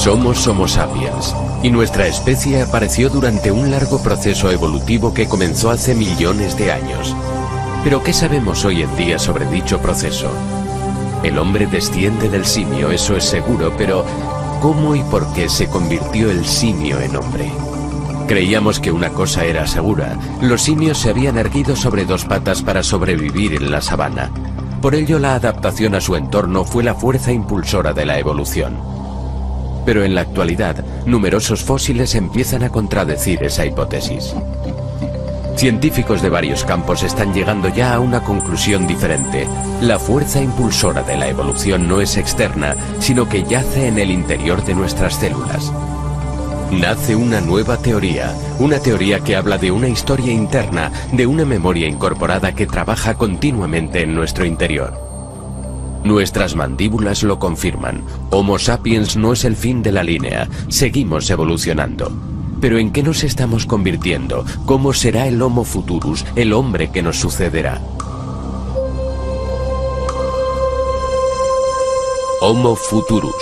Somos Homo sapiens, y nuestra especie apareció durante un largo proceso evolutivo que comenzó hace millones de años. Pero ¿qué sabemos hoy en día sobre dicho proceso? El hombre desciende del simio, eso es seguro, pero ¿cómo y por qué se convirtió el simio en hombre? Creíamos que una cosa era segura: los simios se habían erguido sobre dos patas para sobrevivir en la sabana. Por ello, la adaptación a su entorno fue la fuerza impulsora de la evolución. Pero en la actualidad, numerosos fósiles empiezan a contradecir esa hipótesis. Científicos de varios campos están llegando ya a una conclusión diferente. La fuerza impulsora de la evolución no es externa, sino que yace en el interior de nuestras células. Nace una nueva teoría, una teoría que habla de una historia interna, de una memoria incorporada que trabaja continuamente en nuestro interior. Nuestras mandíbulas lo confirman. Homo sapiens no es el fin de la línea, seguimos evolucionando. Pero ¿en qué nos estamos convirtiendo? ¿Cómo será el Homo futurus, el hombre que nos sucederá? Homo futurus.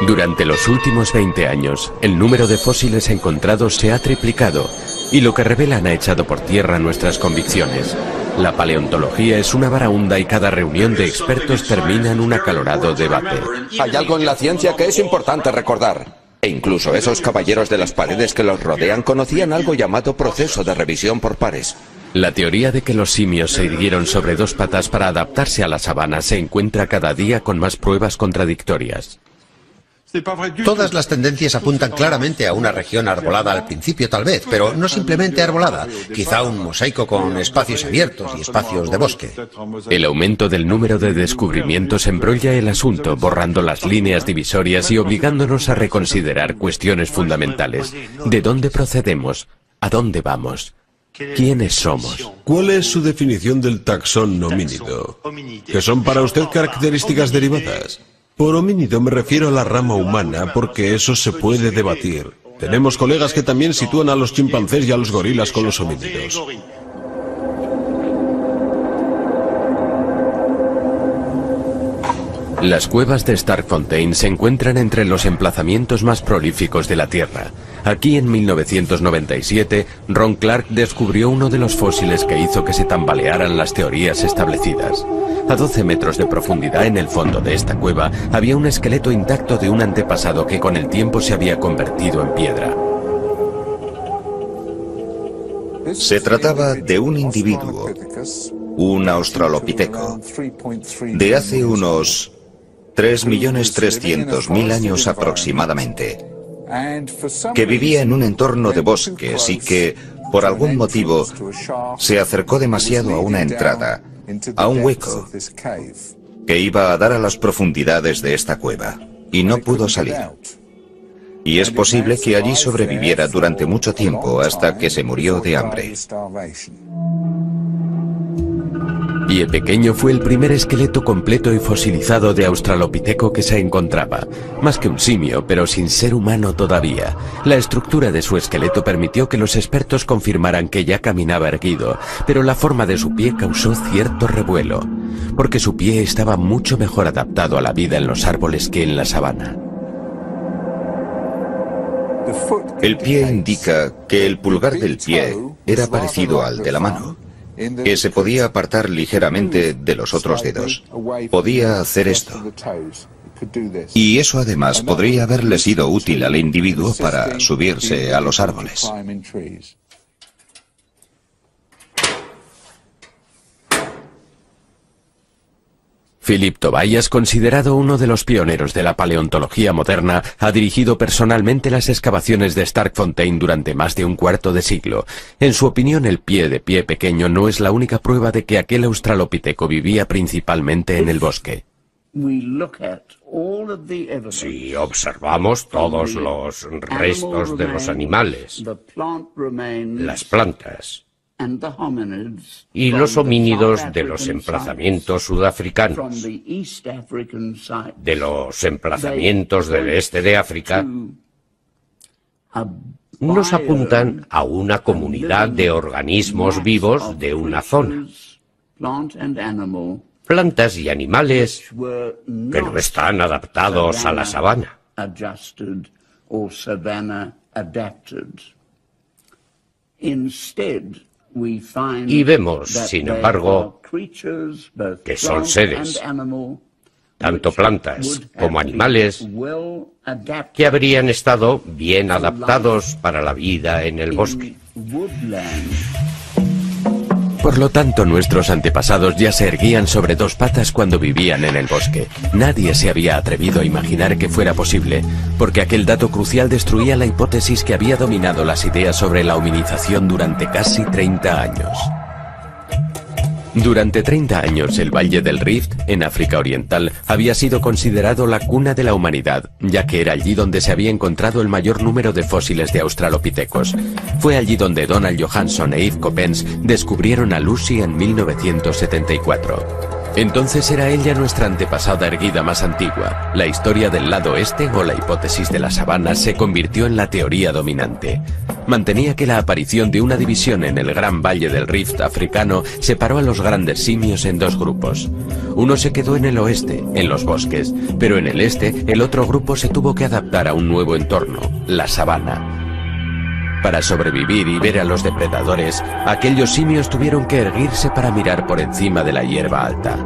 Durante los últimos 20 años, el número de fósiles encontrados se ha triplicado, y lo que revelan ha echado por tierra nuestras convicciones. La paleontología es una varaunda y cada reunión de expertos termina en un acalorado debate. Hay algo en la ciencia que es importante recordar. E incluso esos caballeros de las paredes que los rodean conocían algo llamado proceso de revisión por pares. La teoría de que los simios se irguieron sobre dos patas para adaptarse a la sabana se encuentra cada día con más pruebas contradictorias. Todas las tendencias apuntan claramente a una región arbolada al principio tal vez, pero no simplemente arbolada, quizá un mosaico con espacios abiertos y espacios de bosque. El aumento del número de descubrimientos embrolla el asunto, borrando las líneas divisorias y obligándonos a reconsiderar cuestiones fundamentales. ¿De dónde procedemos? ¿A dónde vamos? ¿Quiénes somos? ¿Cuál es su definición del taxón homínido? ¿Qué son para usted características derivadas? Por homínido me refiero a la rama humana, porque eso se puede debatir. Tenemos colegas que también sitúan a los chimpancés y a los gorilas con los homínidos. Las cuevas de Starkfontein se encuentran entre los emplazamientos más prolíficos de la Tierra. Aquí en 1997, Ron Clark descubrió uno de los fósiles que hizo que se tambalearan las teorías establecidas. A 12 metros de profundidad en el fondo de esta cueva había un esqueleto intacto de un antepasado que con el tiempo se había convertido en piedra. Se trataba de un individuo, un australopiteco, de hace unos 3.300.000 años aproximadamente, que vivía en un entorno de bosques y que, por algún motivo, se acercó demasiado a una entrada, a un hueco, que iba a dar a las profundidades de esta cueva, y no pudo salir. Y es posible que allí sobreviviera durante mucho tiempo hasta que se murió de hambre. Pie Pequeño fue el primer esqueleto completo y fosilizado de australopiteco que se encontraba. Más que un simio, pero sin ser humano todavía. La estructura de su esqueleto permitió que los expertos confirmaran que ya caminaba erguido, pero la forma de su pie causó cierto revuelo, porque su pie estaba mucho mejor adaptado a la vida en los árboles que en la sabana. El pie indica que el pulgar del pie era parecido al de la mano, que se podía apartar ligeramente de los otros dedos. Podía hacer esto. Y eso además podría haberle sido útil al individuo para subirse a los árboles. Philip Tobias, considerado uno de los pioneros de la paleontología moderna, ha dirigido personalmente las excavaciones de Starkfontein durante más de un cuarto de siglo. En su opinión, el pie de Pie Pequeño no es la única prueba de que aquel australopiteco vivía principalmente en el bosque. Si observamos todos los restos de los animales, las plantas y los homínidos de los emplazamientos sudafricanos, de los emplazamientos del este de África, nos apuntan a una comunidad de organismos vivos de una zona. Plantas y animales que no están adaptados a la sabana. Y vemos, sin embargo, que son seres, tanto plantas como animales, que habrían estado bien adaptados para la vida en el bosque. Por lo tanto, nuestros antepasados ya se erguían sobre dos patas cuando vivían en el bosque. Nadie se había atrevido a imaginar que fuera posible, porque aquel dato crucial destruía la hipótesis que había dominado las ideas sobre la hominización durante casi 30 años. Durante 30 años, el Valle del Rift, en África Oriental, había sido considerado la cuna de la humanidad, ya que era allí donde se había encontrado el mayor número de fósiles de australopitecos. Fue allí donde Donald Johanson e Yves Coppens descubrieron a Lucy en 1974. Entonces era ella nuestra antepasada erguida más antigua. La historia del lado este, o la hipótesis de la sabana, se convirtió en la teoría dominante. Mantenía que la aparición de una división en el gran Valle del Rift africano separó a los grandes simios en dos grupos. Uno se quedó en el oeste, en los bosques, pero en el este el otro grupo se tuvo que adaptar a un nuevo entorno, la sabana. Para sobrevivir y ver a los depredadores, aquellos simios tuvieron que erguirse para mirar por encima de la hierba alta.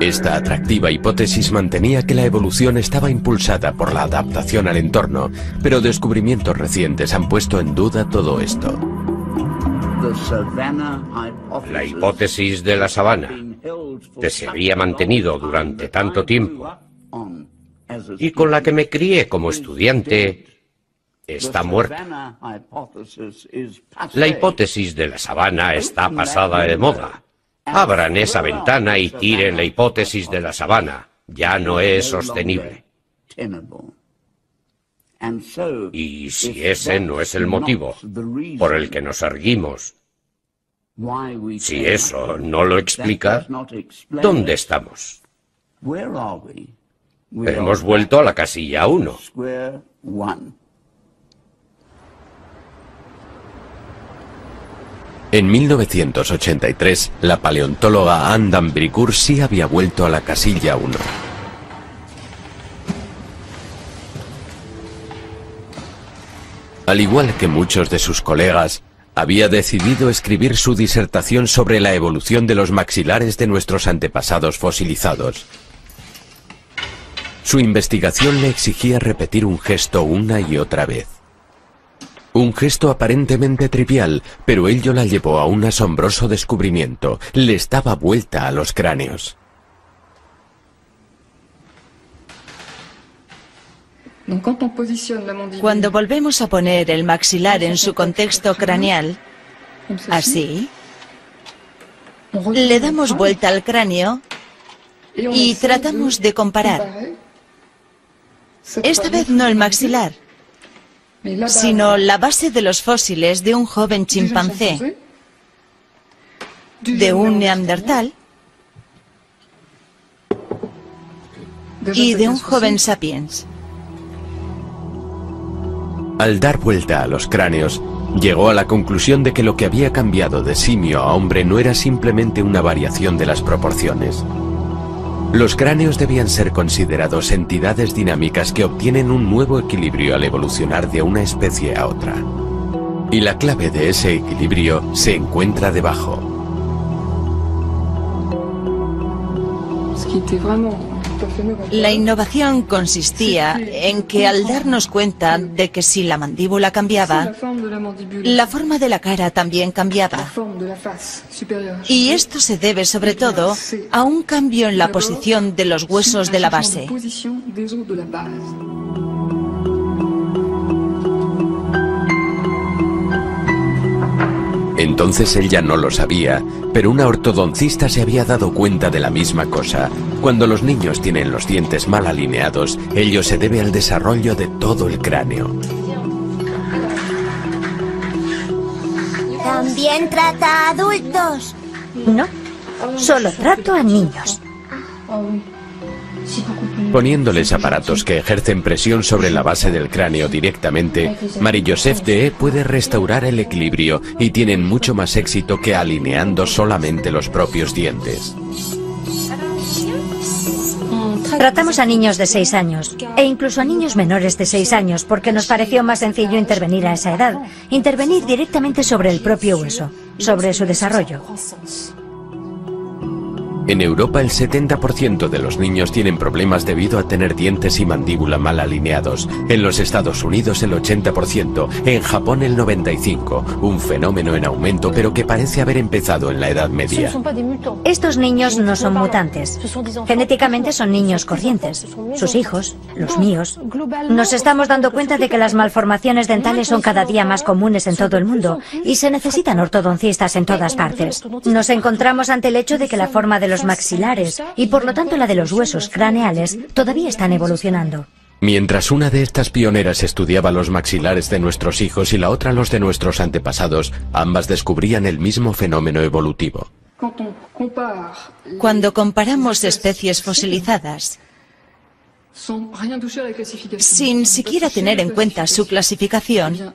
Esta atractiva hipótesis mantenía que la evolución estaba impulsada por la adaptación al entorno, pero descubrimientos recientes han puesto en duda todo esto. La hipótesis de la sabana, que se había mantenido durante tanto tiempo y con la que me crié como estudiante, está muerta. La hipótesis de la sabana está pasada de moda. Abran esa ventana y tiren la hipótesis de la sabana. Ya no es sostenible. Y si ese no es el motivo por el que nos erguimos, si eso no lo explica, ¿dónde estamos? Hemos vuelto a la casilla 1. En 1983, la paleontóloga Anne d'Ambricourt sí había vuelto a la casilla 1. Al igual que muchos de sus colegas, había decidido escribir su disertación sobre la evolución de los maxilares de nuestros antepasados fosilizados. Su investigación le exigía repetir un gesto una y otra vez. Un gesto aparentemente trivial, pero ello la llevó a un asombroso descubrimiento. Les daba vuelta a los cráneos. Cuando volvemos a poner el maxilar en su contexto craneal, así, le damos vuelta al cráneo y tratamos de comparar. Esta vez no el maxilar, sino la base de los fósiles de un joven chimpancé, de un neandertal y de un joven sapiens. Al dar vuelta a los cráneos, llegó a la conclusión de que lo que había cambiado de simio a hombre no era simplemente una variación de las proporciones. Los cráneos debían ser considerados entidades dinámicas que obtienen un nuevo equilibrio al evolucionar de una especie a otra. Y la clave de ese equilibrio se encuentra debajo. La innovación consistía en que al darnos cuenta de que si la mandíbula cambiaba, la forma de la cara también cambiaba. Y esto se debe sobre todo a un cambio en la posición de los huesos de la base. Entonces él ya no lo sabía, pero una ortodoncista se había dado cuenta de la misma cosa. Cuando los niños tienen los dientes mal alineados, ello se debe al desarrollo de todo el cráneo. ¿También trata a adultos? No, solo trato a niños. Poniéndoles aparatos que ejercen presión sobre la base del cráneo directamente, Marie-Joseph Deshaies puede restaurar el equilibrio y tienen mucho más éxito que alineando solamente los propios dientes. Tratamos a niños de 6 años e incluso a niños menores de 6 años porque nos pareció más sencillo intervenir a esa edad, intervenir directamente sobre el propio hueso, sobre su desarrollo. En Europa el 70% de los niños tienen problemas debido a tener dientes y mandíbula mal alineados. En los Estados Unidos el 80%, en Japón el 95%, un fenómeno en aumento pero que parece haber empezado en la Edad Media. Estos niños no son mutantes. Genéticamente son niños corrientes. Sus hijos, los míos. Nos estamos dando cuenta de que las malformaciones dentales son cada día más comunes en todo el mundo y se necesitan ortodoncistas en todas partes. Nos encontramos ante el hecho de que la forma de los maxilares y por lo tanto la de los huesos craneales todavía están evolucionando. Mientras una de estas pioneras estudiaba los maxilares de nuestros hijos y la otra los de nuestros antepasados, ambas descubrían el mismo fenómeno evolutivo. Cuando comparamos especies fosilizadas, sin siquiera tener en cuenta su clasificación,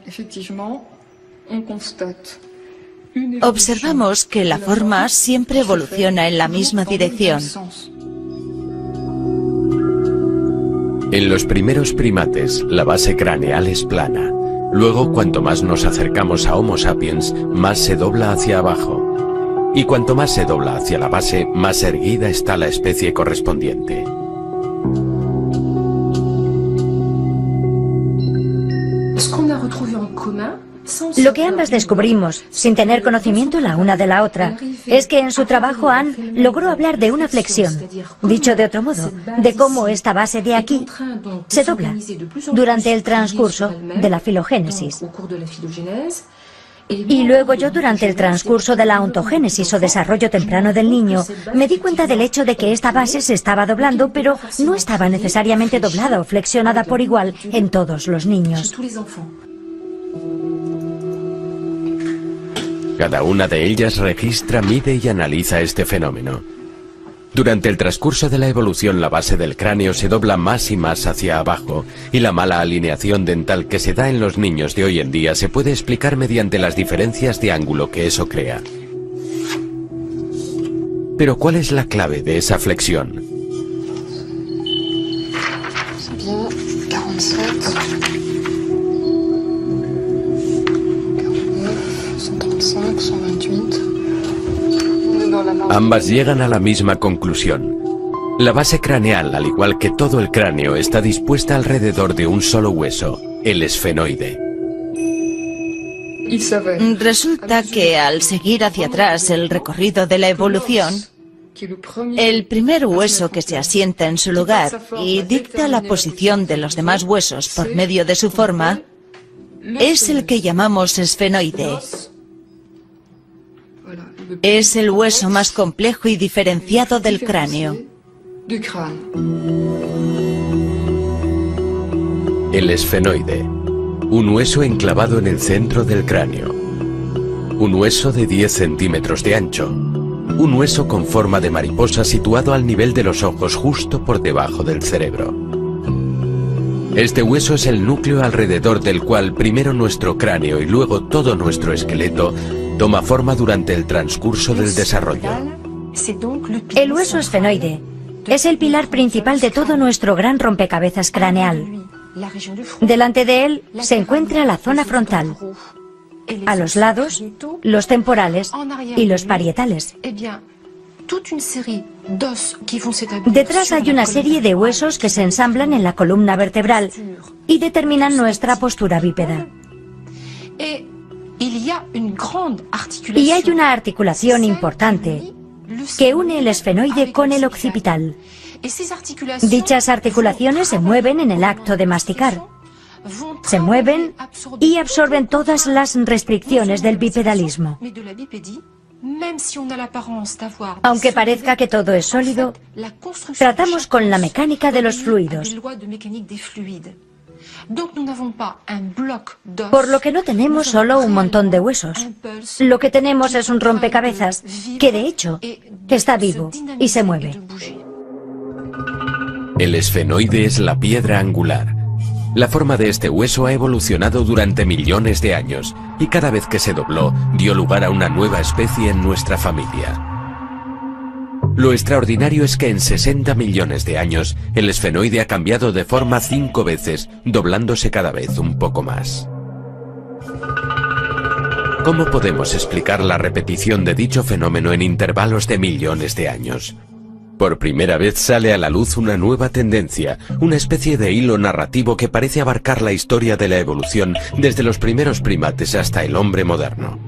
observamos que la forma siempre evoluciona en la misma dirección. En los primeros primates, la base craneal es plana. Luego, cuanto más nos acercamos a Homo sapiens, más se dobla hacia abajo. Y cuanto más se dobla hacia la base, más erguida está la especie correspondiente. Lo que ambas descubrimos, sin tener conocimiento la una de la otra, es que en su trabajo Anne logró hablar de una flexión, dicho de otro modo, de cómo esta base de aquí se dobla durante el transcurso de la filogénesis. Y luego yo, durante el transcurso de la ontogénesis o desarrollo temprano del niño, me di cuenta del hecho de que esta base se estaba doblando, pero no estaba necesariamente doblada o flexionada por igual en todos los niños. Cada una de ellas registra, mide y analiza este fenómeno. Durante el transcurso de la evolución, la base del cráneo se dobla más y más hacia abajo, y la mala alineación dental que se da en los niños de hoy en día se puede explicar mediante las diferencias de ángulo que eso crea. Pero ¿cuál es la clave de esa flexión? Ambas llegan a la misma conclusión. La base craneal, al igual que todo el cráneo, está dispuesta alrededor de un solo hueso, el esfenoide. Resulta que al seguir hacia atrás el recorrido de la evolución, el primer hueso que se asienta en su lugar y dicta la posición de los demás huesos por medio de su forma, es el que llamamos esfenoide. Es el hueso más complejo y diferenciado del cráneo. El esfenoide, un hueso enclavado en el centro del cráneo. Un hueso de 10 centímetros de ancho. Un hueso con forma de mariposa situado al nivel de los ojos justo por debajo del cerebro. Este hueso es el núcleo alrededor del cual primero nuestro cráneo y luego todo nuestro esqueleto toma forma durante el transcurso del desarrollo. El hueso esfenoide es el pilar principal de todo nuestro gran rompecabezas craneal. Delante de él se encuentra la zona frontal, a los lados, los temporales y los parietales. Detrás hay una serie de huesos que se ensamblan en la columna vertebral y determinan nuestra postura bípeda. Y hay una articulación importante que une el esfenoide con el occipital. Dichas articulaciones se mueven en el acto de masticar. Se mueven y absorben todas las restricciones del bipedalismo. Aunque parezca que todo es sólido, tratamos con la mecánica de los fluidos. Por lo que no tenemos solo un montón de huesos. Lo que tenemos es un rompecabezas que, de hecho, está vivo y se mueve. El esfenoide es la piedra angular. La forma de este hueso ha evolucionado durante millones de años y cada vez que se dobló dio lugar a una nueva especie en nuestra familia. Lo extraordinario es que en 60 millones de años el esfenoide ha cambiado de forma 5 veces, doblándose cada vez un poco más. ¿Cómo podemos explicar la repetición de dicho fenómeno en intervalos de millones de años? Por primera vez sale a la luz una nueva tendencia, una especie de hilo narrativo que parece abarcar la historia de la evolución desde los primeros primates hasta el hombre moderno.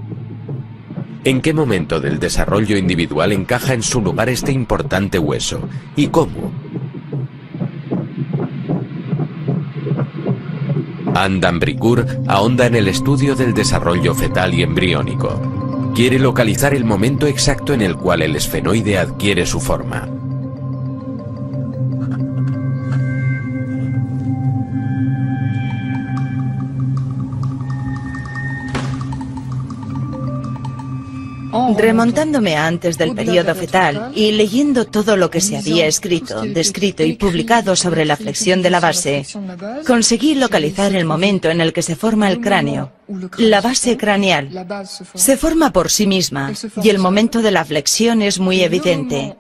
¿En qué momento del desarrollo individual encaja en su lugar este importante hueso? ¿Y cómo? Anne d'Ambricourt ahonda en el estudio del desarrollo fetal y embriónico. Quiere localizar el momento exacto en el cual el esfenoide adquiere su forma. Remontándome a antes del periodo fetal y leyendo todo lo que se había escrito, descrito y publicado sobre la flexión de la base, conseguí localizar el momento en el que se forma el cráneo. La base craneal se forma por sí misma y el momento de la flexión es muy evidente.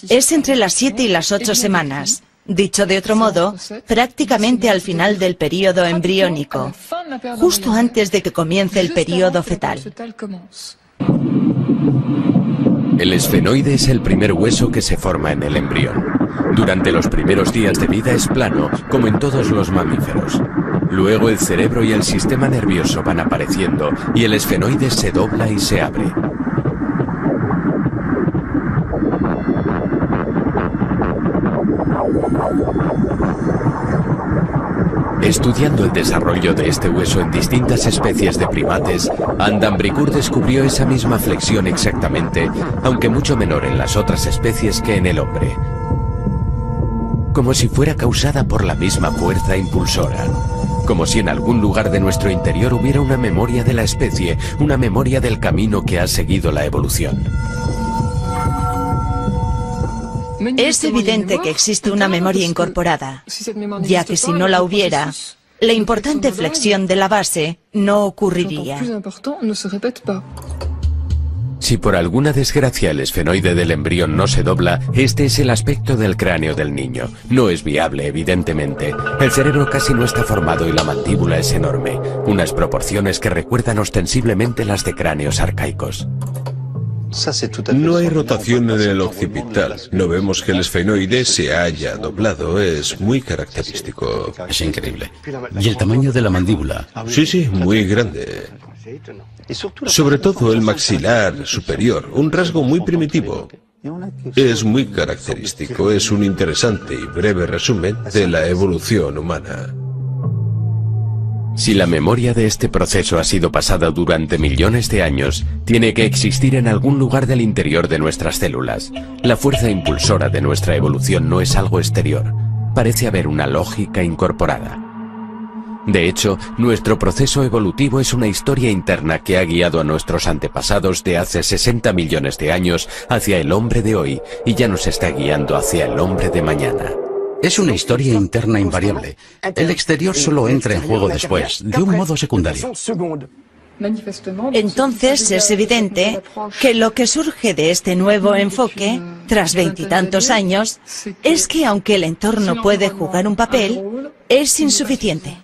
Es entre las 7 y las 8 semanas. Dicho de otro modo, prácticamente al final del periodo embriónico, justo antes de que comience el periodo fetal. El esfenoide es el primer hueso que se forma en el embrión. Durante los primeros días de vida es plano, como en todos los mamíferos. Luego el cerebro y el sistema nervioso van apareciendo y el esfenoide se dobla y se abre. Estudiando el desarrollo de este hueso en distintas especies de primates, Anne d'Ambricourt descubrió esa misma flexión exactamente, aunque mucho menor en las otras especies que en el hombre. Como si fuera causada por la misma fuerza impulsora. Como si en algún lugar de nuestro interior hubiera una memoria de la especie, una memoria del camino que ha seguido la evolución. Es evidente que existe una memoria incorporada, ya que si no la hubiera, la importante flexión de la base no ocurriría. Si por alguna desgracia el esfenoide del embrión no se dobla, este es el aspecto del cráneo del niño. No es viable, evidentemente. El cerebro casi no está formado y la mandíbula es enorme, unas proporciones que recuerdan ostensiblemente las de cráneos arcaicos. No hay rotación en el occipital. No vemos que el esfenoide se haya doblado. Es muy característico. Es increíble. ¿Y el tamaño de la mandíbula? Sí, muy grande. Sobre todo el maxilar superior, un rasgo muy primitivo. Es muy característico. Es un interesante y breve resumen de la evolución humana. Si la memoria de este proceso ha sido pasada durante millones de años, tiene que existir en algún lugar del interior de nuestras células. La fuerza impulsora de nuestra evolución no es algo exterior. Parece haber una lógica incorporada. De hecho, nuestro proceso evolutivo es una historia interna que ha guiado a nuestros antepasados de hace 60 millones de años hacia el hombre de hoy y ya nos está guiando hacia el hombre de mañana. Es una historia interna invariable. El exterior solo entra en juego después, de un modo secundario. Entonces es evidente que lo que surge de este nuevo enfoque, tras 20 y tantos años, es que aunque el entorno puede jugar un papel, es insuficiente.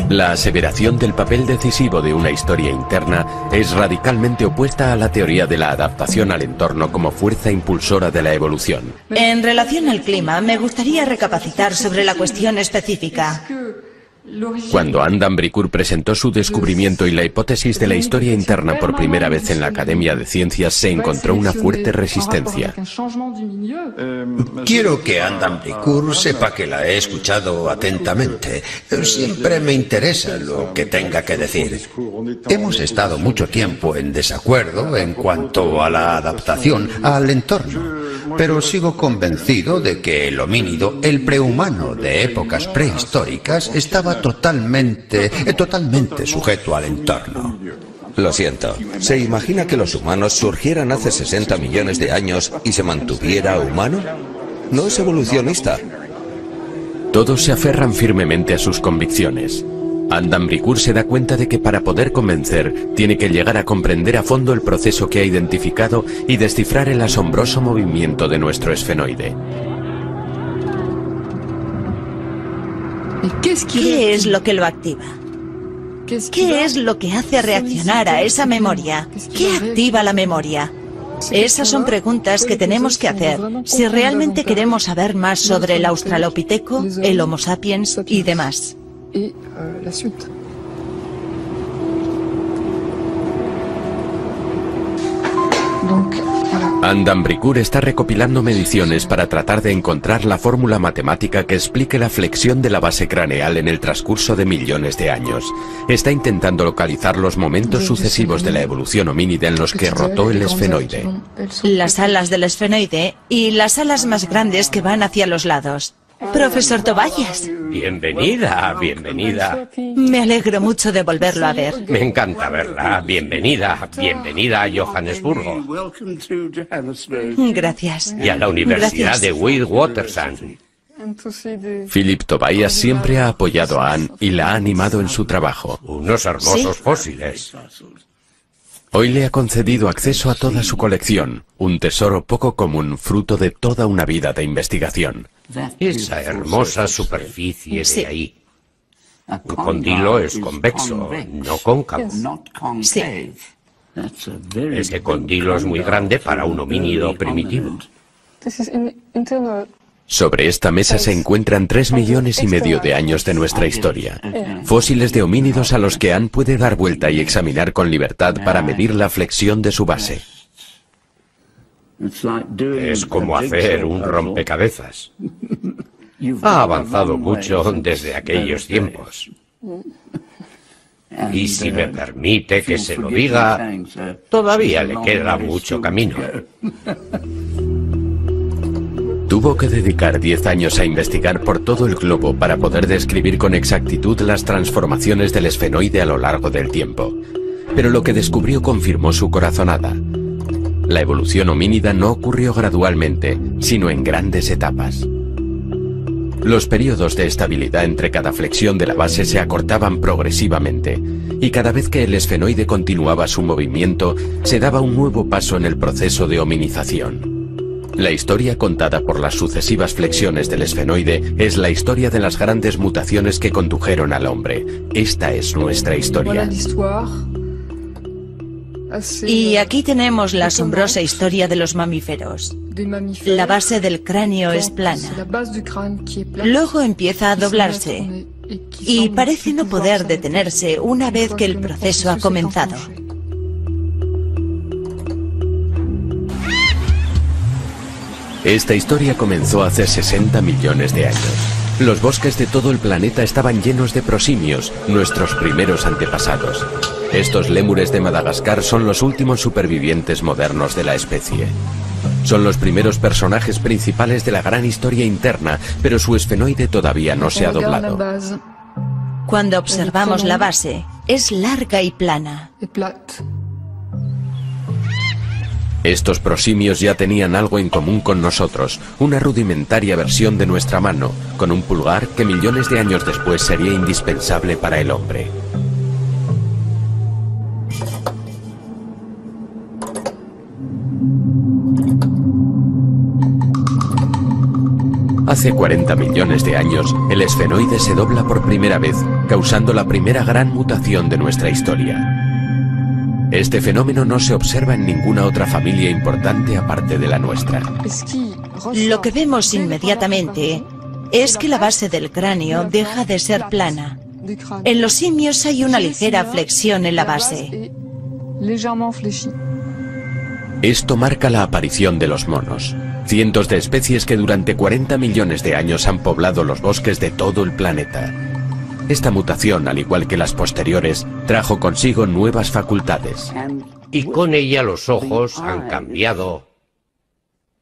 La aseveración del papel decisivo de una historia interna es radicalmente opuesta a la teoría de la adaptación al entorno como fuerza impulsora de la evolución. En relación al clima, me gustaría recapacitar sobre la cuestión específica. Cuando Anne d'Ambricourt presentó su descubrimiento y la hipótesis de la historia interna por primera vez en la Academia de Ciencias, se encontró una fuerte resistencia. Quiero que Anne d'Ambricourt sepa que la he escuchado atentamente. Siempre me interesa lo que tenga que decir. Hemos estado mucho tiempo en desacuerdo en cuanto a la adaptación al entorno, pero sigo convencido de que el homínido, el prehumano de épocas prehistóricas, estaba totalmente sujeto al entorno. Lo siento. ¿Se imagina que los humanos surgieran hace 60 millones de años y se mantuviera humano? No es evolucionista. Todos se aferran firmemente a sus convicciones. Adam Bricourt se da cuenta de que para poder convencer, tiene que llegar a comprender a fondo el proceso que ha identificado y descifrar el asombroso movimiento de nuestro esfenoide. ¿Qué es lo que lo activa? ¿Qué es lo que hace reaccionar a esa memoria? ¿Qué activa la memoria? Esas son preguntas que tenemos que hacer si realmente queremos saber más sobre el Australopiteco, el Homo sapiens y demás. Adam Bricourt está recopilando mediciones para tratar de encontrar la fórmula matemática que explique la flexión de la base craneal en el transcurso de millones de años. Está intentando localizar los momentos sucesivos de la evolución homínida en los que rotó el esfenoide. Las alas del esfenoide y las alas más grandes que van hacia los lados. Profesor Tobias. Bienvenida, bienvenida. Me alegro mucho de volverlo a ver. Me encanta verla. Bienvenida, bienvenida a Johannesburgo. Gracias. Y a la Universidad de Witwatersrand. Philip Tobias siempre ha apoyado a Anne y la ha animado en su trabajo. Unos hermosos fósiles. Hoy le ha concedido acceso a toda su colección, un tesoro poco común fruto de toda una vida de investigación. Esa hermosa superficie de ahí. Un condilo es convexo, no cóncavo. Sí. Ese condilo es muy grande para un homínido primitivo. Sobre esta mesa se encuentran 3,5 millones de años de nuestra historia. Fósiles de homínidos a los que Anne puede dar vuelta y examinar con libertad para medir la flexión de su base. Es como hacer un rompecabezas. Ha avanzado mucho desde aquellos tiempos. Y si me permite que se lo diga, todavía le queda mucho camino. Tuvo que dedicar 10 años a investigar por todo el globo para poder describir con exactitud las transformaciones del esfenoide a lo largo del tiempo. Pero lo que descubrió confirmó su corazonada. La evolución homínida no ocurrió gradualmente, sino en grandes etapas. Los periodos de estabilidad entre cada flexión de la base se acortaban progresivamente, y cada vez que el esfenoide continuaba su movimiento, se daba un nuevo paso en el proceso de hominización. La historia contada por las sucesivas flexiones del esfenoide es la historia de las grandes mutaciones que condujeron al hombre. Esta es nuestra historia. Y aquí tenemos la asombrosa historia de los mamíferos. La base del cráneo es plana. Luego empieza a doblarse y parece no poder detenerse una vez que el proceso ha comenzado. Esta historia comenzó hace 60 millones de años. Los bosques de todo el planeta estaban llenos de prosimios, nuestros primeros antepasados. Estos lémures de Madagascar son los últimos supervivientes modernos de la especie. Son los primeros personajes principales de la gran historia interna, pero su esfenoide todavía no se ha doblado. Cuando observamos la base, es larga y plana. Estos prosimios ya tenían algo en común con nosotros, una rudimentaria versión de nuestra mano, con un pulgar que millones de años después sería indispensable para el hombre. Hace 40 millones de años, el esfenoide se dobla por primera vez, causando la primera gran mutación de nuestra historia. Este fenómeno no se observa en ninguna otra familia importante aparte de la nuestra. Lo que vemos inmediatamente es que la base del cráneo deja de ser plana. En los simios hay una ligera flexión en la base. Esto marca la aparición de los monos. Cientos de especies que durante 40 millones de años han poblado los bosques de todo el planeta. Esta mutación, al igual que las posteriores, trajo consigo nuevas facultades. Y con ella los ojos han cambiado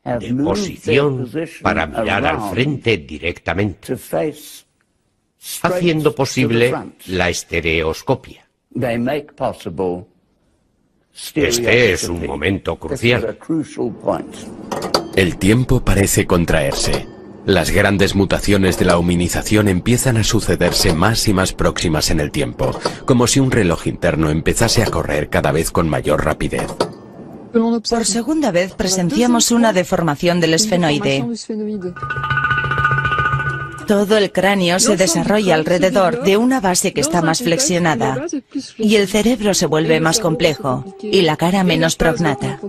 de posición para mirar al frente directamente, haciendo posible la estereoscopia. Este es un momento crucial. El tiempo parece contraerse. Las grandes mutaciones de la hominización empiezan a sucederse más y más próximas en el tiempo, como si un reloj interno empezase a correr cada vez con mayor rapidez. Por segunda vez presenciamos una deformación del esfenoide. Todo el cráneo se desarrolla alrededor de una base que está más flexionada, y el cerebro se vuelve más complejo, y la cara menos prognata.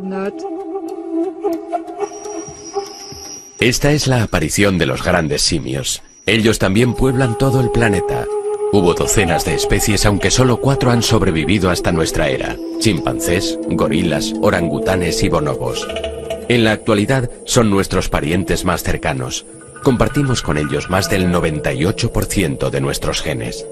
Esta es la aparición de los grandes simios. Ellos también pueblan todo el planeta. Hubo docenas de especies, aunque solo 4 han sobrevivido hasta nuestra era: chimpancés, gorilas, orangutanes y bonobos. En la actualidad son nuestros parientes más cercanos. Compartimos con ellos más del 98% de nuestros genes.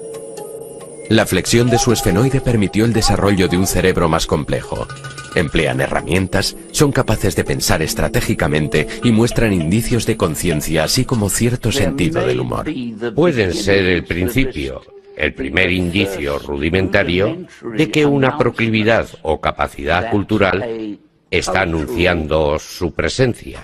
La flexión de su esfenoide permitió el desarrollo de un cerebro más complejo. Emplean herramientas, son capaces de pensar estratégicamente y muestran indicios de conciencia, así como cierto sentido del humor. Pueden ser el principio, el primer indicio rudimentario de que una proclividad o capacidad cultural está anunciando su presencia.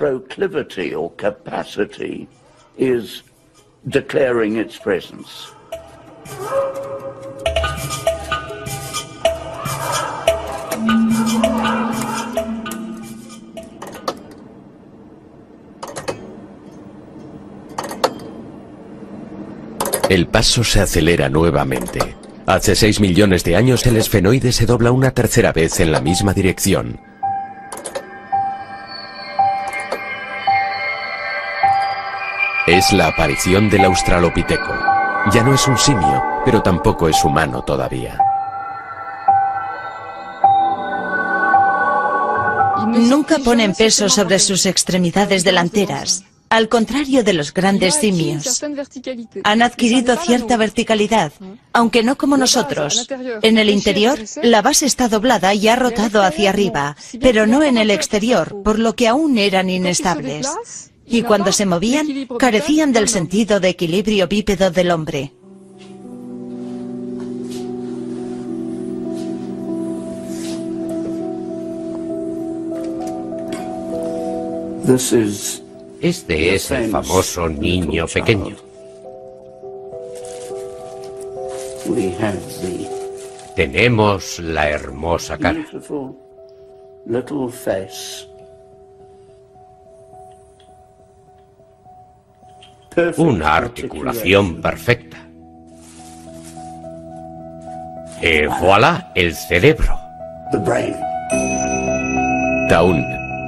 El paso se acelera nuevamente. Hace 6 millones de años el esfenoide se dobla una tercera vez en la misma dirección. Es la aparición del australopiteco. Ya no es un simio, pero tampoco es humano todavía. Nunca ponen peso sobre sus extremidades delanteras, al contrario de los grandes simios. Han adquirido cierta verticalidad, aunque no como nosotros. En el interior, la base está doblada y ha rotado hacia arriba, pero no en el exterior, por lo que aún eran inestables. Y cuando se movían, carecían del sentido de equilibrio bípedo del hombre. Este es el famoso niño pequeño. Tenemos la hermosa cara. Una articulación perfecta. Et voilà, el cerebro. Taún,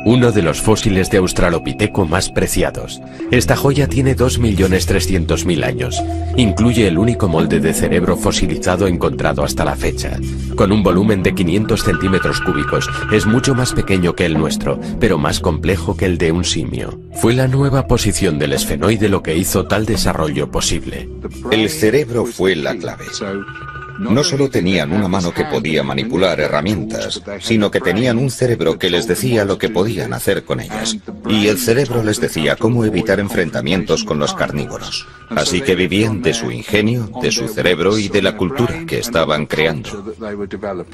uno de los fósiles de Australopiteco más preciados. Esta joya tiene 2.300.000 años. Incluye el único molde de cerebro fosilizado encontrado hasta la fecha. Con un volumen de 500 centímetros cúbicos, es mucho más pequeño que el nuestro, pero más complejo que el de un simio. Fue la nueva posición del esfenoide lo que hizo tal desarrollo posible. El cerebro fue la clave. No solo tenían una mano que podía manipular herramientas, sino que tenían un cerebro que les decía lo que podían hacer con ellas. Y el cerebro les decía cómo evitar enfrentamientos con los carnívoros. Así que vivían de su ingenio, de su cerebro y de la cultura que estaban creando.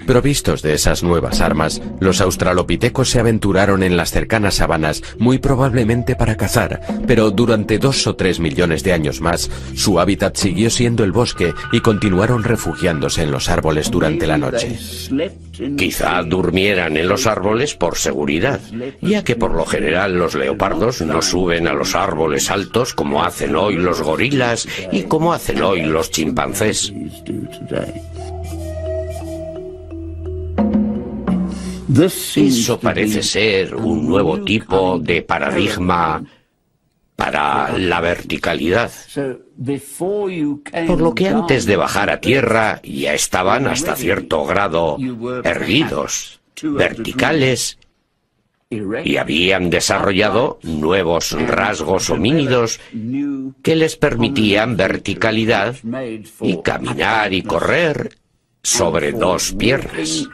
Provistos de esas nuevas armas, los australopitecos se aventuraron en las cercanas sabanas, muy probablemente para cazar, pero durante 2 o 3 millones de años más, su hábitat siguió siendo el bosque y continuaron refugiándose en los árboles durante la noche. Quizá durmieran en los árboles por seguridad, ya que por lo general los leopardos no suben a los árboles altos como hacen hoy los gorilas y como hacen hoy los chimpancés. Eso parece ser un nuevo tipo de paradigma para la verticalidad. Por lo que antes de bajar a tierra ya estaban hasta cierto grado erguidos, verticales, y habían desarrollado nuevos rasgos homínidos que les permitían verticalidad y caminar y correr sobre 2 piernas.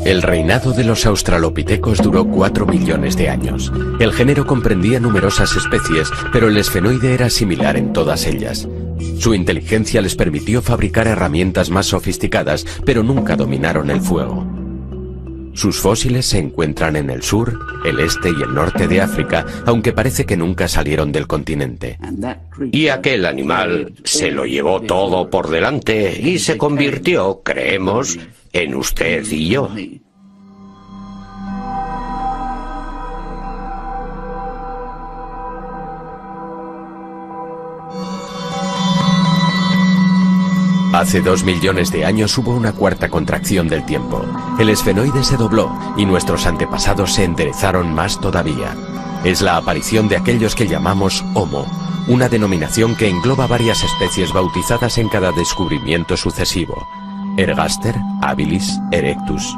El reinado de los australopitecos duró 4 millones de años. El género comprendía numerosas especies, pero el esfenoide era similar en todas ellas. Su inteligencia les permitió fabricar herramientas más sofisticadas, pero nunca dominaron el fuego. Sus fósiles se encuentran en el sur, el este y el norte de África, aunque parece que nunca salieron del continente. Y aquel animal se lo llevó todo por delante y se convirtió, creemos, en usted y yo. Hace 2 millones de años hubo una cuarta contracción del tiempo. El esfenoide se dobló y nuestros antepasados se enderezaron más todavía. Es la aparición de aquellos que llamamos Homo, una denominación que engloba varias especies bautizadas en cada descubrimiento sucesivo: Ergaster, habilis, erectus.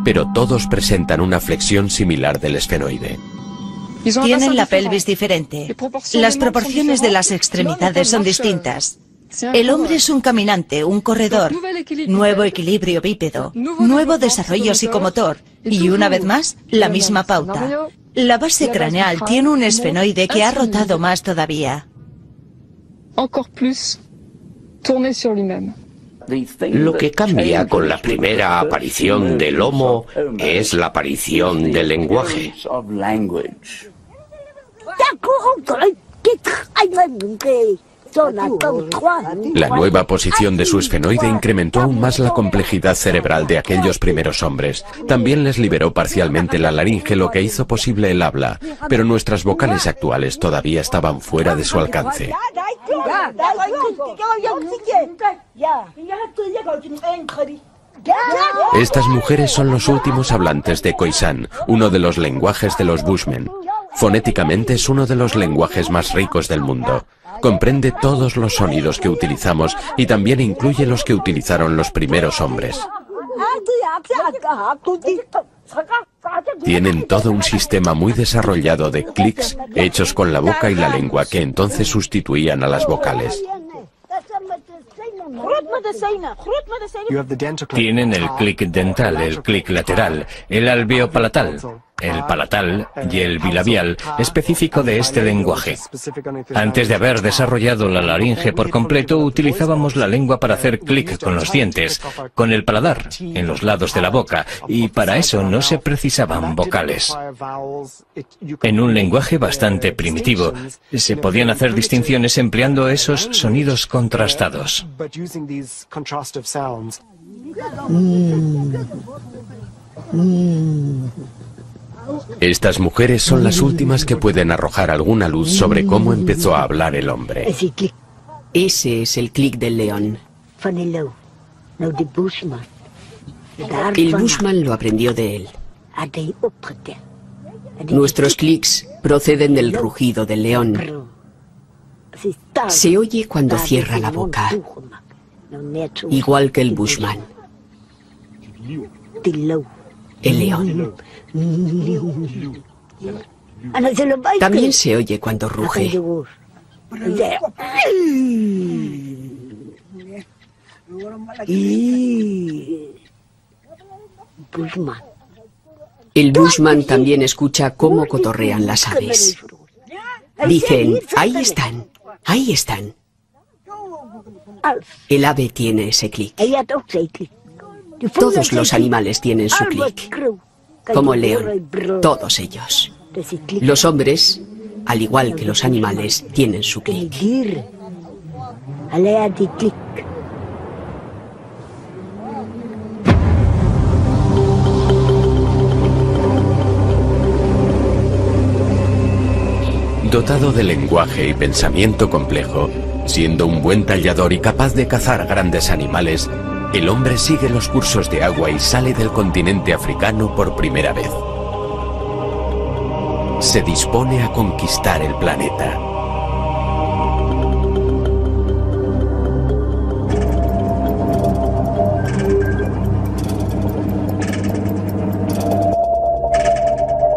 Pero todos presentan una flexión similar del esfenoide. Tienen la pelvis diferente. Las proporciones de las extremidades son distintas. El hombre es un caminante, un corredor, nuevo equilibrio bípedo, nuevo desarrollo psicomotor y, una vez más, la misma pauta. La base craneal tiene un esfenoide que ha rotado más todavía. Lo que cambia con la primera aparición del Homo es la aparición del lenguaje. La nueva posición de su esfenoide incrementó aún más la complejidad cerebral de aquellos primeros hombres. También les liberó parcialmente la laringe, lo que hizo posible el habla, pero nuestras vocales actuales todavía estaban fuera de su alcance. Estas mujeres son los últimos hablantes de Khoisan, uno de los lenguajes de los Bushmen. Fonéticamente es uno de los lenguajes más ricos del mundo. Comprende todos los sonidos que utilizamos y también incluye los que utilizaron los primeros hombres. Tienen todo un sistema muy desarrollado de clics hechos con la boca y la lengua que entonces sustituían a las vocales. Tienen el clic dental, el clic lateral, el alveopalatal, el palatal y el bilabial, específico de este lenguaje. Antes de haber desarrollado la laringe por completo, utilizábamos la lengua para hacer clic con los dientes, con el paladar, en los lados de la boca, y para eso no se precisaban vocales. En un lenguaje bastante primitivo, se podían hacer distinciones empleando esos sonidos contrastados. Estas mujeres son las últimas que pueden arrojar alguna luz sobre cómo empezó a hablar el hombre. Ese es el clic del león. El Bushman lo aprendió de él. Nuestros clics proceden del rugido del león. Se oye cuando cierra la boca, igual que el Bushman. El león. También se oye cuando ruge. El Bushman también escucha cómo cotorrean las aves. Dicen, ahí están, ahí están. El ave tiene ese clic. Todos los animales tienen su clic. Como el león, todos ellos. Los hombres, al igual que los animales, tienen su clic. Dotado de lenguaje y pensamiento complejo, siendo un buen tallador y capaz de cazar grandes animales, el hombre sigue los cursos de agua y sale del continente africano por primera vez. Se dispone a conquistar el planeta.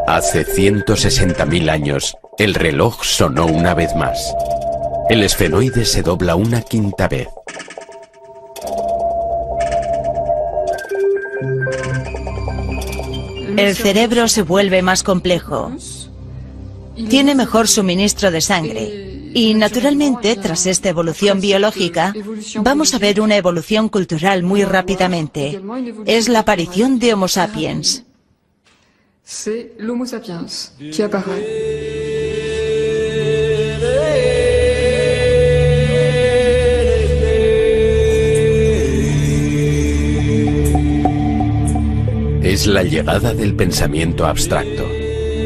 Hace 160.000 años, el reloj sonó una vez más. El esfenoide se dobla una quinta vez. El cerebro se vuelve más complejo. Tiene mejor suministro de sangre. Y naturalmente, tras esta evolución biológica, vamos a ver una evolución cultural muy rápidamente. Es la aparición de Homo sapiens. C'est l'Homo sapiens qui apparaît. Es la llegada del pensamiento abstracto.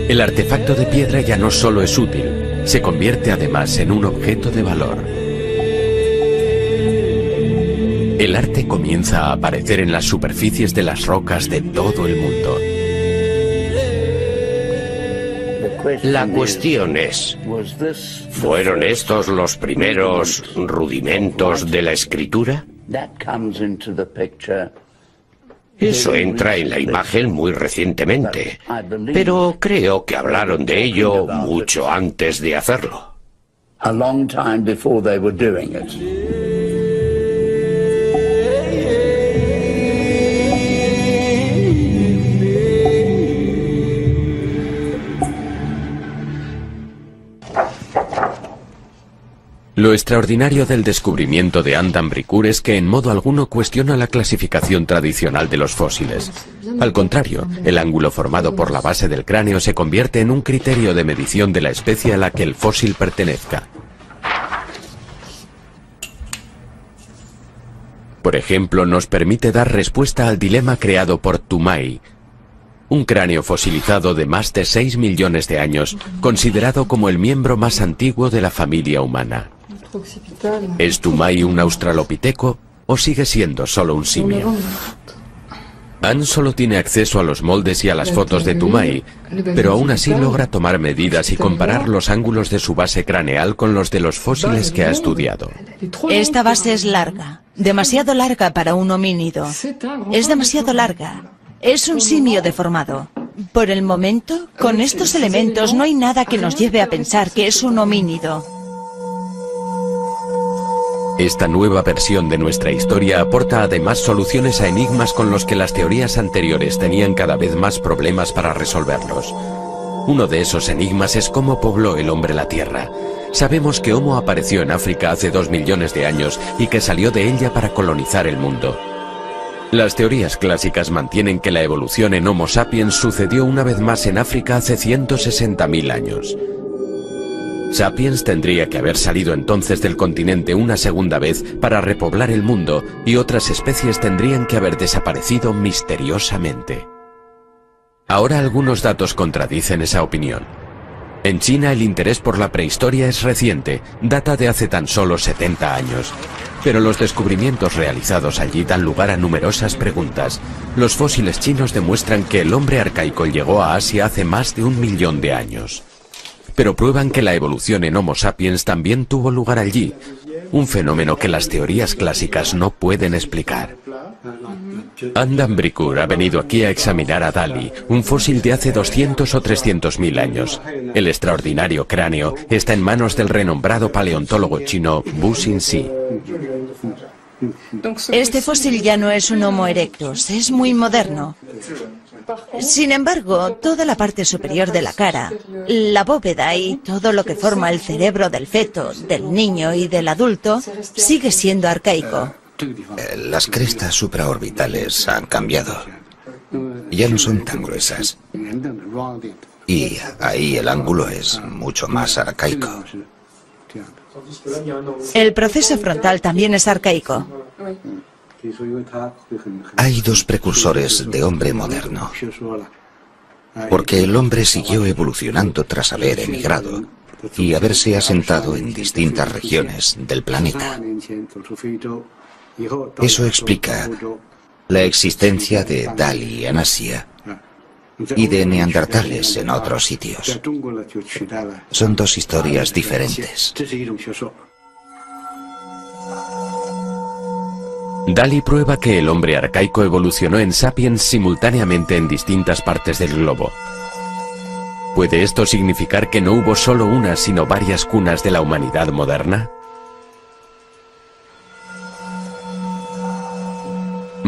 El artefacto de piedra ya no solo es útil, se convierte además en un objeto de valor. El arte comienza a aparecer en las superficies de las rocas de todo el mundo. La cuestión es, ¿fueron estos los primeros rudimentos de la escritura? Eso entra en la imagen muy recientemente, pero creo que hablaron de ello mucho antes de hacerlo. Lo extraordinario del descubrimiento de Adam Bricoeur es que en modo alguno cuestiona la clasificación tradicional de los fósiles. Al contrario, el ángulo formado por la base del cráneo se convierte en un criterio de medición de la especie a la que el fósil pertenezca. Por ejemplo, nos permite dar respuesta al dilema creado por Toumaï, un cráneo fosilizado de más de 6 millones de años, considerado como el miembro más antiguo de la familia humana. ¿Es Toumaï un australopiteco o sigue siendo solo un simio? Anne solo tiene acceso a los moldes y a las fotos de Toumaï, pero aún así logra tomar medidas y comparar los ángulos de su base craneal con los de los fósiles que ha estudiado. Esta base es larga, demasiado larga para un homínido. Es demasiado larga. Es un simio deformado. Por el momento, con estos elementos no hay nada que nos lleve a pensar que es un homínido. Esta nueva versión de nuestra historia aporta además soluciones a enigmas con los que las teorías anteriores tenían cada vez más problemas para resolverlos. Uno de esos enigmas es cómo pobló el hombre la Tierra. Sabemos que Homo apareció en África hace 2 millones de años y que salió de ella para colonizar el mundo. Las teorías clásicas mantienen que la evolución en Homo sapiens sucedió una vez más en África hace 160.000 años. Sapiens tendría que haber salido entonces del continente una segunda vez para repoblar el mundo y otras especies tendrían que haber desaparecido misteriosamente. Ahora algunos datos contradicen esa opinión. En China el interés por la prehistoria es reciente, data de hace tan solo 70 años. Pero los descubrimientos realizados allí dan lugar a numerosas preguntas. Los fósiles chinos demuestran que el hombre arcaico llegó a Asia hace más de 1 millón de años. Pero prueban que la evolución en Homo sapiens también tuvo lugar allí, un fenómeno que las teorías clásicas no pueden explicar. Adam Bricoeur ha venido aquí a examinar a Dali, un fósil de hace 200 o 300.000 años. El extraordinario cráneo está en manos del renombrado paleontólogo chino Wu Xinxi. Este fósil ya no es un Homo erectus, es muy moderno. Sin embargo, toda la parte superior de la cara, la bóveda y todo lo que forma el cerebro del feto, del niño y del adulto, sigue siendo arcaico. Las crestas supraorbitales han cambiado. Ya no son tan gruesas. Y ahí el ángulo es mucho más arcaico. El proceso frontal también es arcaico. Hay 2 precursores de hombre moderno, porque el hombre siguió evolucionando tras haber emigrado y haberse asentado en distintas regiones del planeta. Eso explica la existencia de Dali en Asia y de neandertales en otros sitios. Son 2 historias diferentes. Dali prueba que el hombre arcaico evolucionó en Sapiens simultáneamente en distintas partes del globo. ¿Puede esto significar que no hubo solo una, sino varias cunas de la humanidad moderna?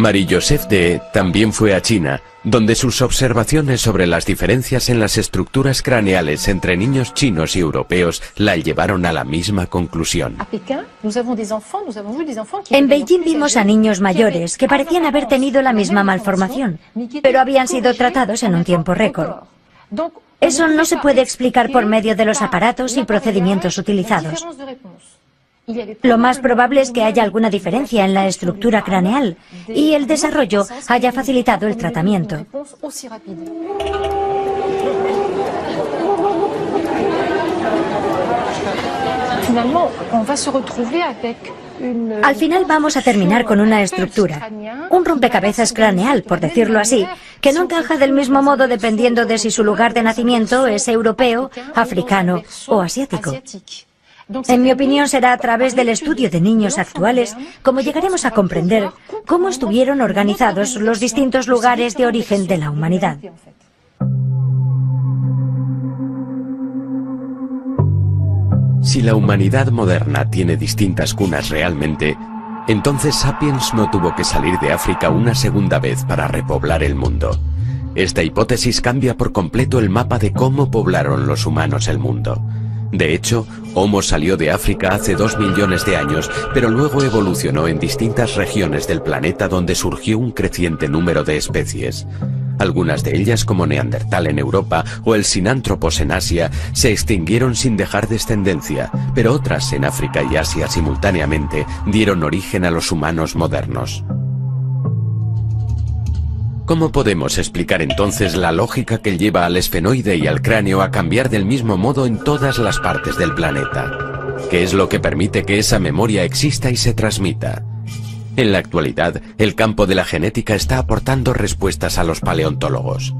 Marie-Joseph de también fue a China, donde sus observaciones sobre las diferencias en las estructuras craneales entre niños chinos y europeos la llevaron a la misma conclusión. En Beijing vimos a niños mayores que parecían haber tenido la misma malformación, pero habían sido tratados en un tiempo récord. Eso no se puede explicar por medio de los aparatos y procedimientos utilizados. Lo más probable es que haya alguna diferencia en la estructura craneal y el desarrollo haya facilitado el tratamiento. Al final vamos a terminar con una estructura, un rompecabezas craneal, por decirlo así, que no encaja del mismo modo dependiendo de si su lugar de nacimiento es europeo, africano o asiático. En mi opinión, será a través del estudio de niños actuales como llegaremos a comprender cómo estuvieron organizados los distintos lugares de origen de la humanidad. Si la humanidad moderna tiene distintas cunas realmente, entonces Sapiens no tuvo que salir de África una segunda vez para repoblar el mundo. Esta hipótesis cambia por completo el mapa de cómo poblaron los humanos el mundo. De hecho, Homo salió de África hace 2 millones de años, pero luego evolucionó en distintas regiones del planeta donde surgió un creciente número de especies. Algunas de ellas, como Neandertal en Europa o el Sinanthropos en Asia, se extinguieron sin dejar descendencia, pero otras en África y Asia simultáneamente dieron origen a los humanos modernos. ¿Cómo podemos explicar entonces la lógica que lleva al esfenoide y al cráneo a cambiar del mismo modo en todas las partes del planeta? ¿Qué es lo que permite que esa memoria exista y se transmita? En la actualidad, el campo de la genética está aportando respuestas a los paleontólogos.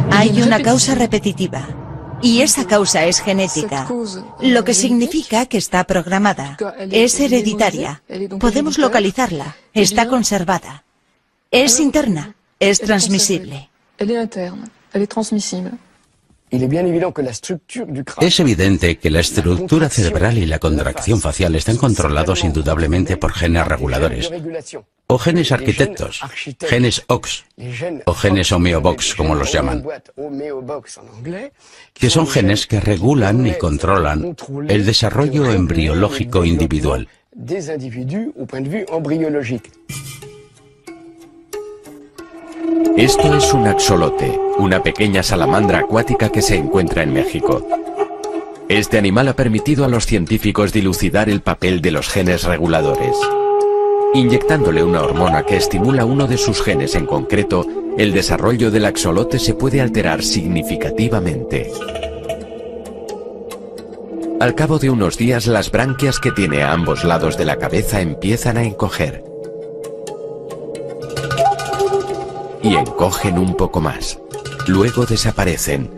Hay una causa repetitiva. Y esa causa es genética, lo que significa que está programada, es hereditaria, podemos localizarla, está conservada, es interna, es transmisible. Es evidente que la estructura cerebral y la contracción facial están controlados indudablemente por genes reguladores, o genes arquitectos, genes OX, o genes homeobox, como los llaman, que son genes que regulan y controlan el desarrollo embriológico individual. Esto es un axolote, una pequeña salamandra acuática que se encuentra en México. Este animal ha permitido a los científicos dilucidar el papel de los genes reguladores. Inyectándole una hormona que estimula uno de sus genes en concreto, el desarrollo del axolote se puede alterar significativamente. Al cabo de unos días, las branquias que tiene a ambos lados de la cabeza empiezan a encoger. Y encogen un poco más. Luego desaparecen.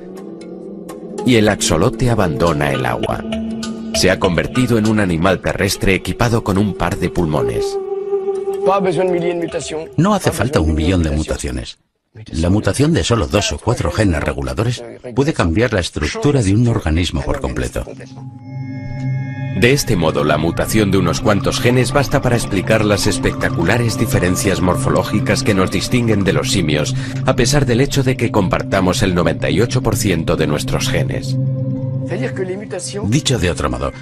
Y el axolote abandona el agua. Se ha convertido en un animal terrestre equipado con un par de pulmones. No hace falta 1 millón de mutaciones. La mutación de solo 2 o 4 genes reguladores puede cambiar la estructura de un organismo por completo. De este modo, la mutación de unos cuantos genes basta para explicar las espectaculares diferencias morfológicas que nos distinguen de los simios, a pesar del hecho de que compartamos el 98% de nuestros genes. Dicho de otro modo,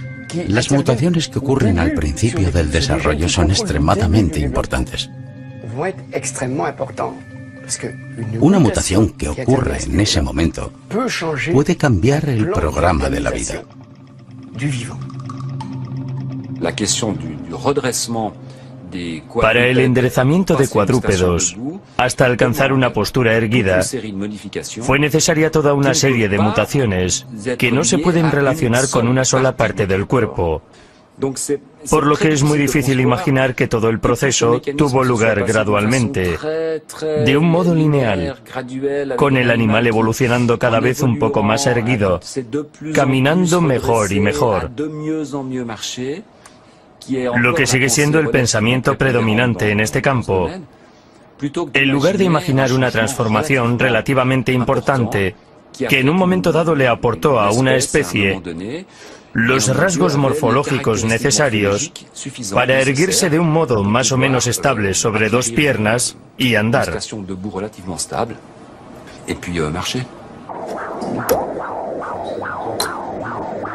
las mutaciones que ocurren al principio del desarrollo son extremadamente importantes. Una mutación que ocurre en ese momento puede cambiar el programa de la vida. Para el enderezamiento de cuadrúpedos, hasta alcanzar una postura erguida, fue necesaria toda una serie de mutaciones que no se pueden relacionar con una sola parte del cuerpo, por lo que es muy difícil imaginar que todo el proceso tuvo lugar gradualmente, de un modo lineal, con el animal evolucionando cada vez un poco más erguido, caminando mejor y mejor. Lo que sigue siendo el pensamiento predominante en este campo En lugar de imaginar una transformación relativamente importante que en un momento dado le aportó a una especie los rasgos morfológicos necesarios para erguirse de un modo más o menos estable sobre dos piernas y andar.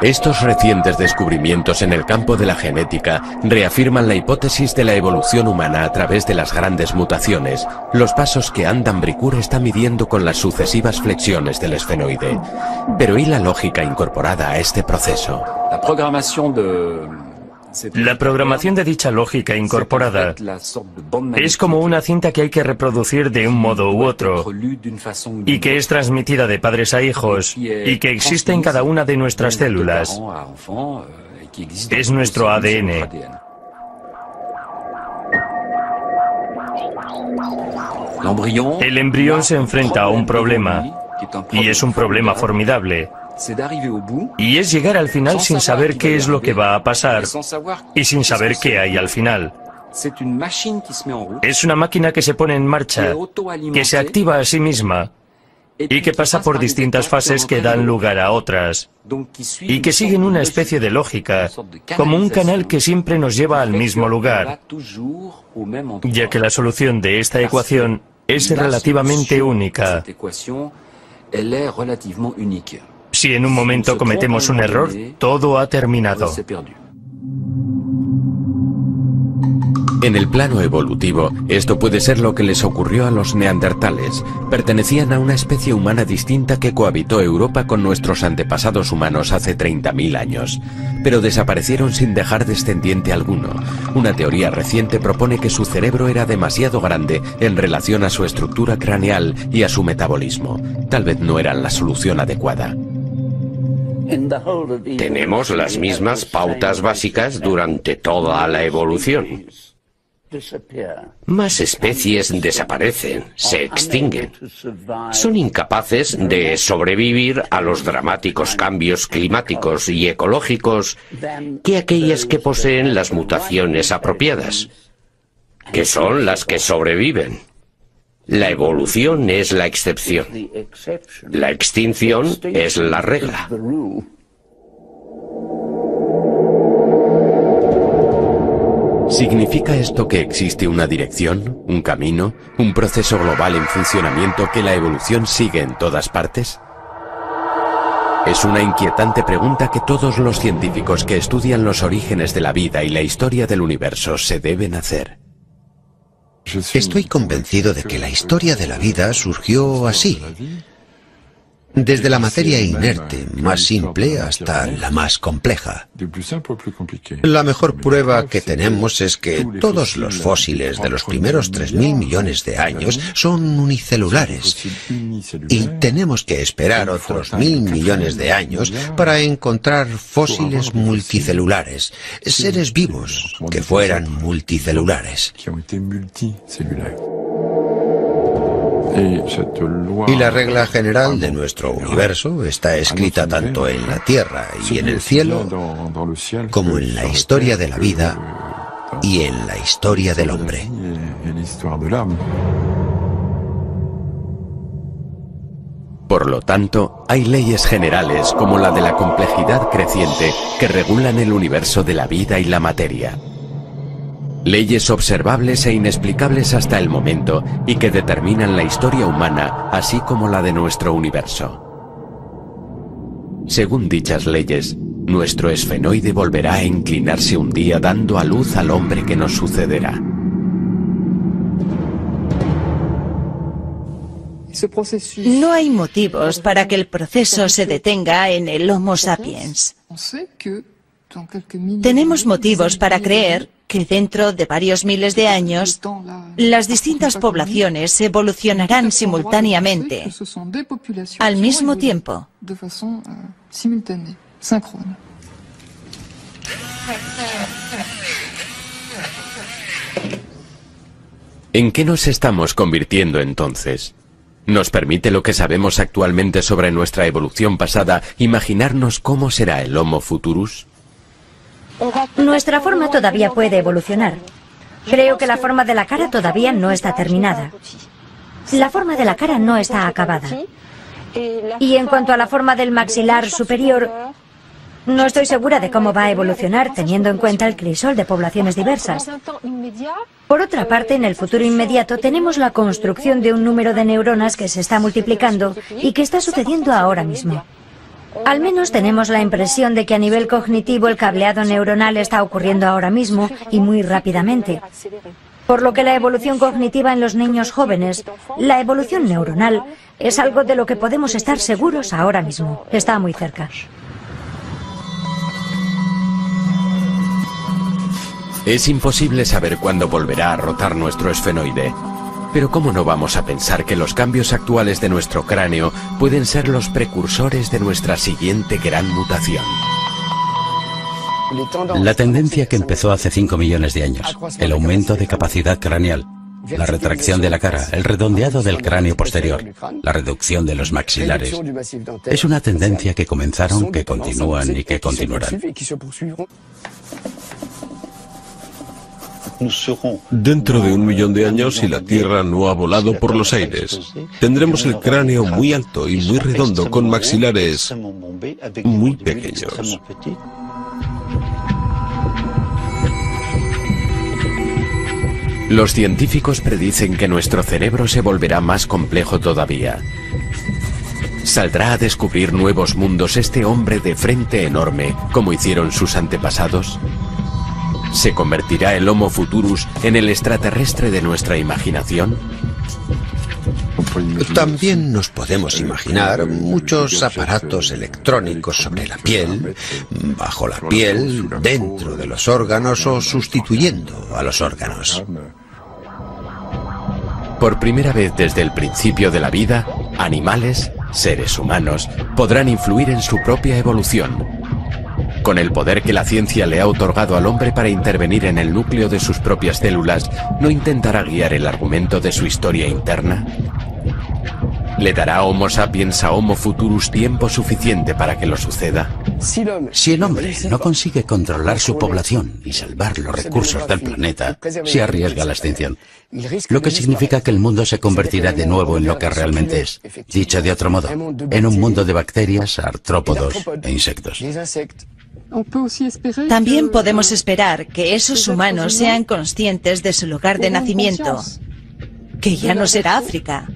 Estos recientes descubrimientos en el campo de la genética reafirman la hipótesis de la evolución humana a través de las grandes mutaciones, los pasos que Andan Bricourt está midiendo con las sucesivas flexiones del esfenoide. Pero ¿y la lógica incorporada a este proceso? La programación de dicha lógica incorporada es como una cinta que hay que reproducir de un modo u otro y que es transmitida de padres a hijos y que existe en cada una de nuestras células. Es nuestro ADN. El embrión se enfrenta a un problema y es un problema formidable. Y es llegar al final sin saber qué es lo que va a pasar y sin saber qué hay al final. Es una máquina que se pone en marcha, que se activa a sí misma y que pasa por distintas fases que dan lugar a otras y que siguen una especie de lógica, como un canal que siempre nos lleva al mismo lugar, ya que la solución de esta ecuación es relativamente única. Si en un momento cometemos un error, todo ha terminado. En el plano evolutivo, esto puede ser lo que les ocurrió a los neandertales. Pertenecían a una especie humana distinta que cohabitó Europa con nuestros antepasados humanos hace 30.000 años. Pero desaparecieron sin dejar descendiente alguno. Una teoría reciente propone que su cerebro era demasiado grande en relación a su estructura craneal y a su metabolismo. Tal vez no eran la solución adecuada. Tenemos las mismas pautas básicas durante toda la evolución. Más especies desaparecen, se extinguen. Son incapaces de sobrevivir a los dramáticos cambios climáticos y ecológicos que aquellas que poseen las mutaciones apropiadas, que son las que sobreviven. La evolución es la excepción. La extinción es la regla. ¿Significa esto que existe una dirección, un camino, un proceso global en funcionamiento que la evolución sigue en todas partes? Es una inquietante pregunta que todos los científicos que estudian los orígenes de la vida y la historia del universo se deben hacer. Estoy convencido de que la historia de la vida surgió así. Desde la materia inerte más simple hasta la más compleja. La mejor prueba que tenemos es que todos los fósiles de los primeros 3.000 millones de años son unicelulares. Y tenemos que esperar otros 1.000 millones de años para encontrar fósiles multicelulares, seres vivos que fueran multicelulares. Y la regla general de nuestro universo está escrita tanto en la Tierra y en el cielo, como en la historia de la vida y en la historia del hombre. Por lo tanto, hay leyes generales como la de la complejidad creciente que regulan el universo de la vida y la materia. Leyes observables e inexplicables hasta el momento y que determinan la historia humana, así como la de nuestro universo. Según dichas leyes, nuestro esfenoide volverá a inclinarse un día dando a luz al hombre que nos sucederá. No hay motivos para que el proceso se detenga en el Homo sapiens. Tenemos motivos para creer que dentro de varios miles de años, las distintas poblaciones evolucionarán simultáneamente, al mismo tiempo. ¿En qué nos estamos convirtiendo entonces? ¿Nos permite lo que sabemos actualmente sobre nuestra evolución pasada imaginarnos cómo será el Homo futurus? Nuestra forma todavía puede evolucionar. Creo que la forma de la cara todavía no está terminada. La forma de la cara no está acabada. Y en cuanto a la forma del maxilar superior, no estoy segura de cómo va a evolucionar teniendo en cuenta el crisol de poblaciones diversas. Por otra parte, en el futuro inmediato tenemos la construcción de un número de neuronas que se está multiplicando y que está sucediendo ahora mismo. Al menos tenemos la impresión de que a nivel cognitivo el cableado neuronal está ocurriendo ahora mismo y muy rápidamente. Por lo que la evolución cognitiva en los niños jóvenes, la evolución neuronal, es algo de lo que podemos estar seguros ahora mismo. Está muy cerca. Es imposible saber cuándo volverá a rotar nuestro esfenoide. Pero ¿cómo no vamos a pensar que los cambios actuales de nuestro cráneo pueden ser los precursores de nuestra siguiente gran mutación? La tendencia que empezó hace 5 millones de años, el aumento de capacidad craneal, la retracción de la cara, el redondeado del cráneo posterior, la reducción de los maxilares, es una tendencia que comenzaron, que continúan y que continuarán. Dentro de 1 millón de años, si la Tierra no ha volado por los aires, tendremos el cráneo muy alto y muy redondo con maxilares muy pequeños. Los científicos predicen que nuestro cerebro se volverá más complejo todavía. ¿Saldrá a descubrir nuevos mundos este hombre de frente enorme, como hicieron sus antepasados? ¿Se convertirá el Homo Futurus en el extraterrestre de nuestra imaginación? También nos podemos imaginar muchos aparatos electrónicos sobre la piel, bajo la piel, dentro de los órganos o sustituyendo a los órganos. Por primera vez desde el principio de la vida, animales, seres humanos, podrán influir en su propia evolución. Con el poder que la ciencia le ha otorgado al hombre para intervenir en el núcleo de sus propias células, ¿no intentará guiar el argumento de su historia interna? ¿Le dará Homo sapiens a Homo Futurus tiempo suficiente para que lo suceda? Si el hombre no consigue controlar su población y salvar los recursos del planeta, se arriesga a la extinción. Lo que significa que el mundo se convertirá de nuevo en lo que realmente es. Dicho de otro modo, en un mundo de bacterias, artrópodos e insectos. También podemos esperar que esos humanos sean conscientes de su lugar de nacimiento, que ya no será África,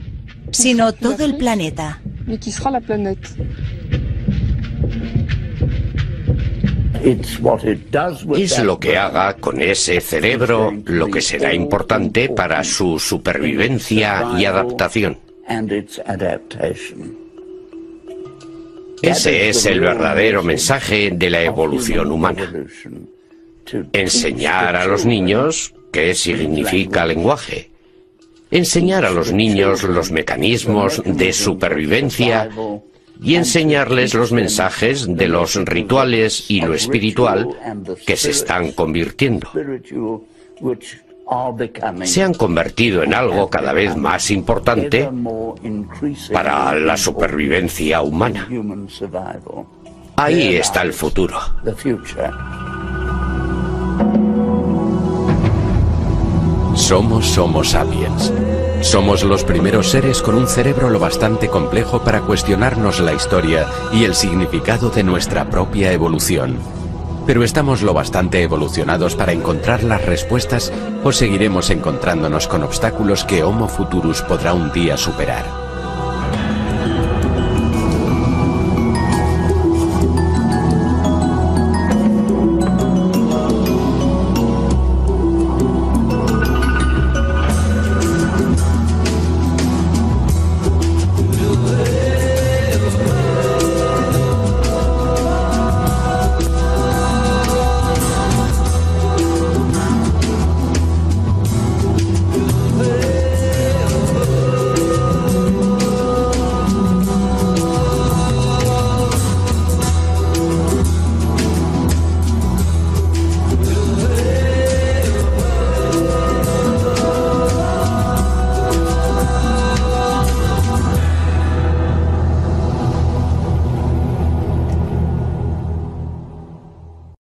sino todo el planeta. Es lo que haga con ese cerebro lo que será importante para su supervivencia y adaptación. Ese es el verdadero mensaje de la evolución humana. Enseñar a los niños qué significa lenguaje. Enseñar a los niños los mecanismos de supervivencia y enseñarles los mensajes de los rituales y lo espiritual que se están convirtiendo. Se han convertido en algo cada vez más importante para la supervivencia humana. Ahí está el futuro. Somos Homo sapiens. Somos los primeros seres con un cerebro lo bastante complejo para cuestionarnos la historia y el significado de nuestra propia evolución. Pero estamos lo bastante evolucionados para encontrar las respuestas o seguiremos encontrándonos con obstáculos que Homo Futurus podrá un día superar.